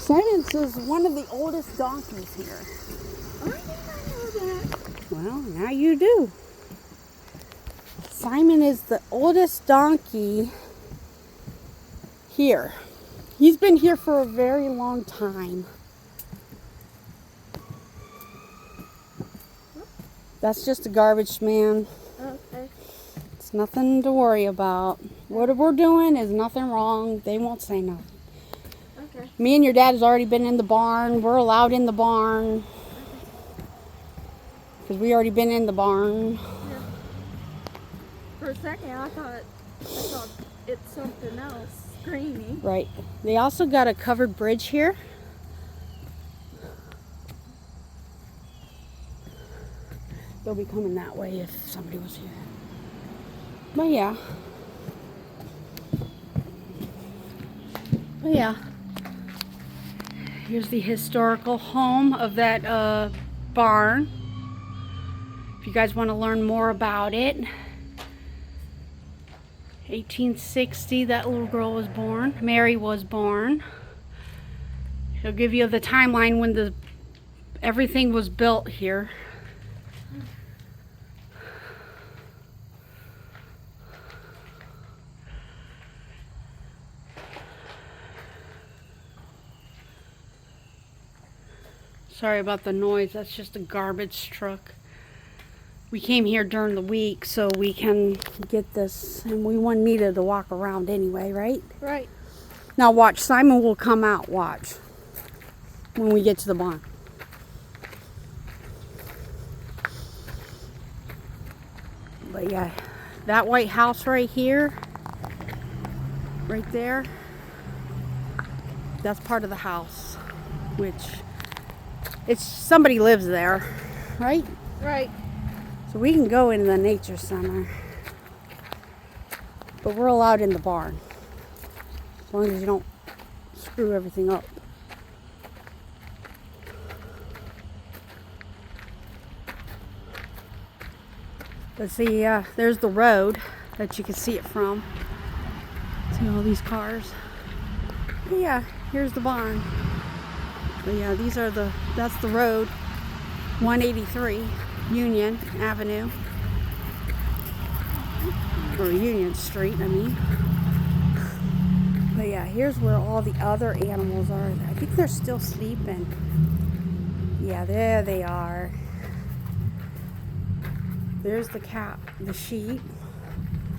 Simon's is one of the oldest donkeys here. I did not know that. Well, now you do. Simon is the oldest donkey here. He's been here for a very long time. That's just a garbage man. Okay. It's nothing to worry about. What we're doing is nothing wrong. They won't say nothing. Okay. Me and your dad has already been in the barn. We're allowed in the barn. Because we already been in the barn. Yeah. For a second, I thought it's something else. Screaming. Right. They also got a covered bridge here. They'll be coming that way if somebody was here. But yeah. Here's the historical home of that barn. If you guys want to learn more about it. 1860, that little girl was born. Mary was born. He'll give you the timeline when everything was built here. Sorry about the noise, that's just a garbage truck. We came here during the week so we can get this, and we needed to walk around anyway, right? Right. Now watch, Simon will come out, watch, when we get to the barn. But yeah, that white house right here, right there, that's part of the house, which somebody lives there, right? Right. So we can go into the nature center, but we're allowed in the barn, as long as you don't screw everything up. But see, there's the road that you can see it from. See all these cars? But yeah, here's the barn. But yeah, that's the road, 183 Union Avenue, or Union Street, I mean. But yeah, here's where all the other animals are. I think they're still sleeping. Yeah, there they are. There's the cat, the sheep.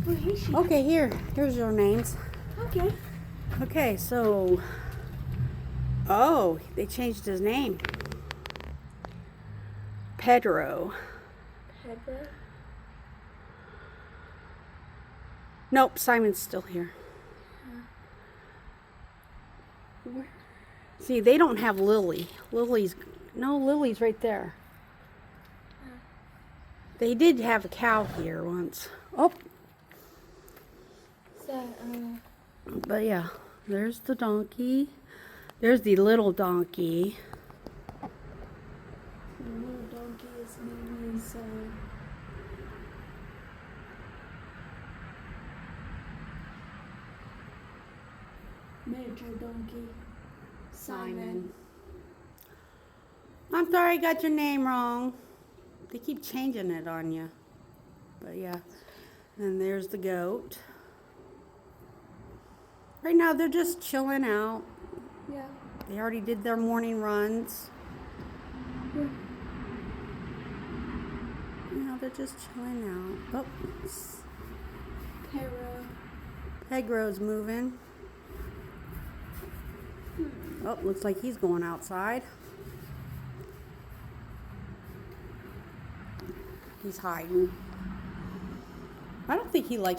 Oh, hey, sheep. Okay, here's your names. Okay. Okay, so, oh, they changed his name. Pedro. Pedro. Nope, Simon's still here. See, they don't have Lily. Lily's right there. They did have a cow here once. Oh. So, But yeah, there's the donkey. There's the little donkey. the little donkey's name is, Major Donkey. Simon. I'm sorry I got your name wrong. They keep changing it on you. But yeah. And there's the goat. Right now they're just chilling out. Yeah. They already did their morning runs. Yeah. You know, they're just chilling out. Oh, Pedro's moving. Oh, looks like he's going outside. He's hiding. I don't think he likes